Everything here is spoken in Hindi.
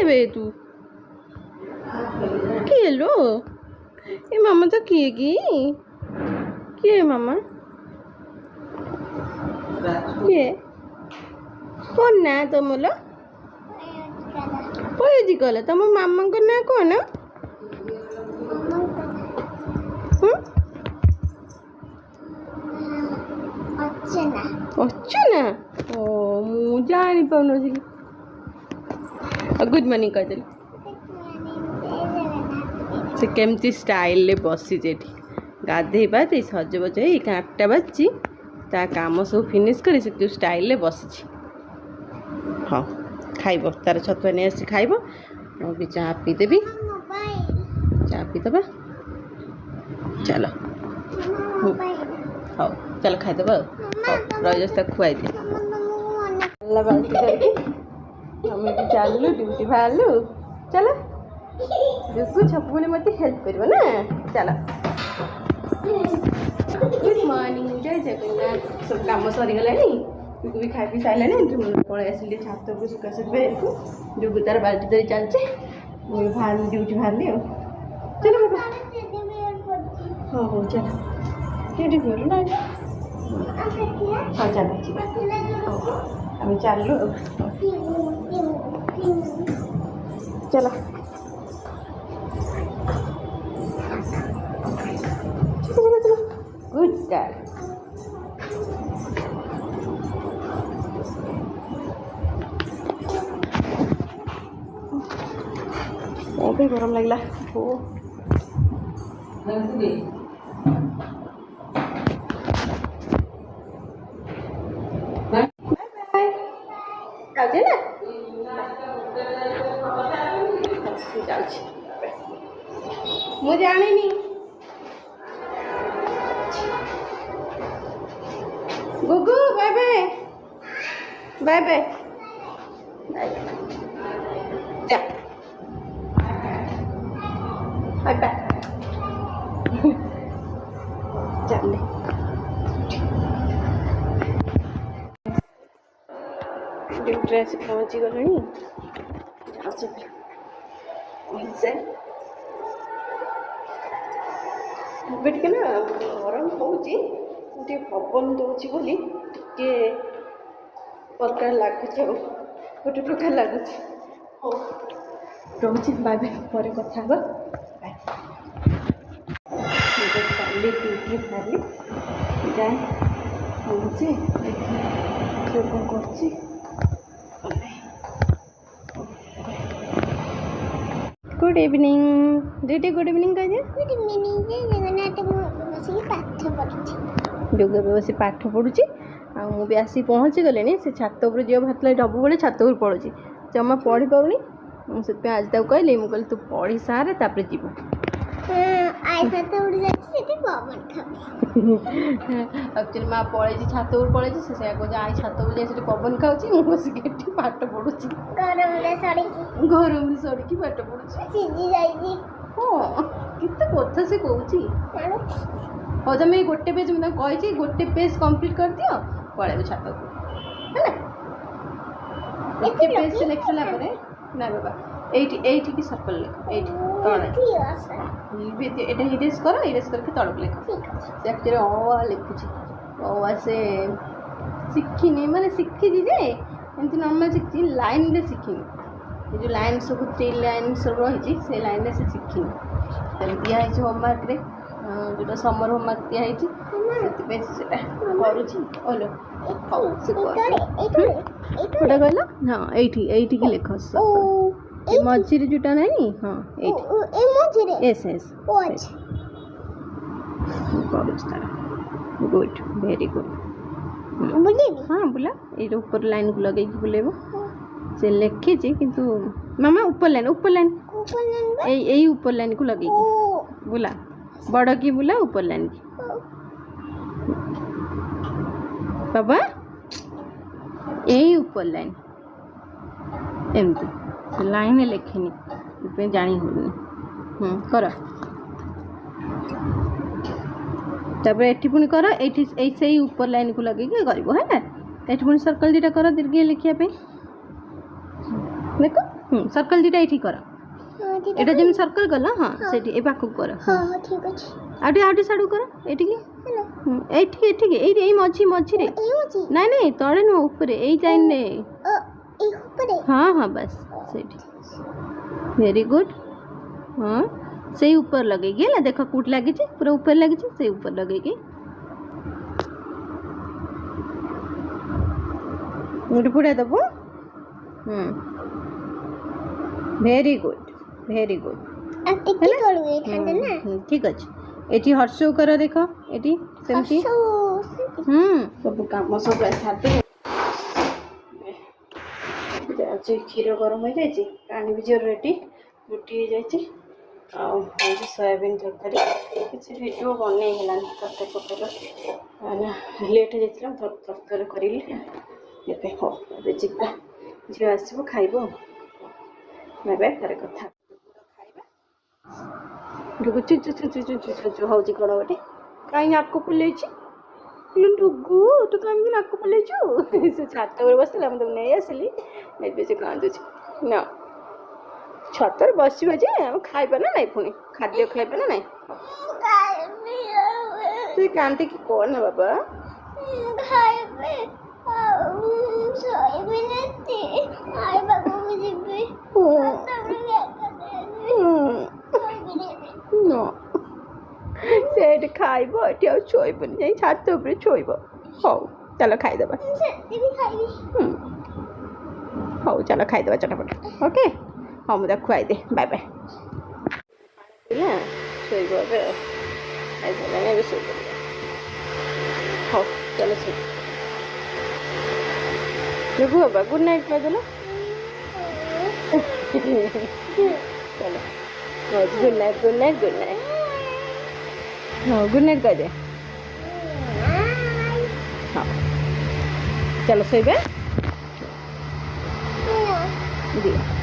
बे तू किए लो ये मामा तो किए किए मामा किए कौन ना तुमलो पयोजी कल तुम मामा को ना कौन अर्चना ओ मु जानी पाउनथि गुड मॉर्निंग कहदेली से केमती स्टाइल ले बसी जेठी गाधे बाधे सज बज हो 8टा बाजी ता काम सब फिनिश कर स्टाइल ले बसी हाँ खाइब तार छतुआ नहीं आसी खाइब भी चाह पीदेवी चाह पीदबा चलो हाँ चल खाईदेव रजस तक खुआई दे बाल्टी करके हम भी चलू ड्यूटी बाहरलु चलो जिसको छपुले मत हेल्प कर ना चलो गुड मॉर्निंग जय जगन्नाथ सब काम सरीगला भी खाई पी सारे पलि आसिली छात को सुखा सुखा जो तार बाल्टी धरी चलचे मुझे बाहर ड्यूटी बाहरली चलो हाँ हाँ चलो ड्यूटी कर ना हाँ चलो हम चलू चलो गुड गर्ल भी गरम लगला ओ मुझे आने नहीं गुगु बाय बाय बाय बाय जा बाय बाय चल ड्रेस पहुँची गली बेटे ना गरम होती पवन दूसरी बोली टे प्रकार लगुच गोटे प्रकार लगुच रोचे बाय बाय पर कथा बाय चली ड्यूटी बाहरली जाए पहुँचे कौन कर गुड इवनिंग दीदी गुड इवनिंग कह गुड इवनिंग जोग बस पाठ पढ़ुची भी आसी पहुँची गले से छात उपर जो भात डबू बेले छात उपर पड़ुची जमा पढ़ी पाऊनी मुझे आज तक कहली मुझे तू पढ़ी सारे तापर जीव एक्चुअली माँ पड़े छात उपर पड़े से कहे आई छात उपर जाए पवन खाऊँ मुझे पाठ पढ़ुची गरम सड़की पाठ पढ़ुची हाँ केते कथा से कहूँ हाँ तुम गोटे पेज मुझे कही गोटे पेज कंप्लीट कर दियो पड़े छात को है गोटे पेज से लिख सारा ना बाबा एठी की सर्कल लिख एटा इरेज करके तड़क लिख से एक्चुअली लिखुची से शिखिनी माने शिखी जे एमती नॉर्मल शिखी लाइन रे शिखिनी ये जो लाइन सब 3 लाइन सब रही से लाइन रे से शिखिनी दिखाई होमवर्क रे जो समर होमवर्क दिखाई करुँलो कहल हाँ ये की लिख मझे जोटा नहीं हाँ yes yes good very good हाँ बुला ये ऊपर लाइन को लगे बुलेब से लिखी किंतु मामा ऊपर लाइन यही ऊपर लाइन को लगे बुला बड़ की बुला ऊपर लाइन की बाबा यही ऊपर लाइन एमती लाइन लिखनी जानी होनी कर तापर एठी पुणी कर एठी से ऊपर लाइन को लगे कर है ना एठी पुणी सर्कल दीटा कर दीर्घ लिखिया पे देखो सर्कल दिटा एठी कर एटा जेम सर्कल कल हाँ सेठी ए पाखु कर हाँ हाँ ठीक अछि आटे आटे साडू कर एठी की एठी एठी की एई मझी मझी रे नहीं नहीं तळे न ऊपर एई लाइन रे ए ऊपर हाँ हाँ बस सेठी वेरी गुड हाँ से ऊपर लगेगी ना देखो कूट लगी पूरा ऊपर लगी से ऊपर लगेगी पूरा दबो वेरी गुड ठीक अच्छे एटी हर्षो कर देख एटी सेमती सब काम सब छाते क्षीर गरम हो जाए पानी भी जोर रेडी रुटी हो जाए सोयाबीन तरकारी किसी भिडियो बन लेट हो जाता तरकारी कर जीवा झील आसब खाइब कथा हूँ कौन गोटे कहीं नाक फुले डुगु तू कहीं नाक फुलेचु से छात बस नहीं आसली से कांदु ना छत बस खाइबा ना नहीं पुणी खाद्य खाइबा ना नहीं तू कांदी की कौन बाबा से खाइब ये शोबन जा छात शोब हौ चलो खाईदे हौ चलो खाईदे चटपट ओके हाँ मुझे खुआई दे बाय बाय शोब हौ चलो शो रुकु बाबा गुड नाइट कहदेल चलो good night good night good night हाँ गुड नाइट कह दे हाँ चलो सोइबे दिया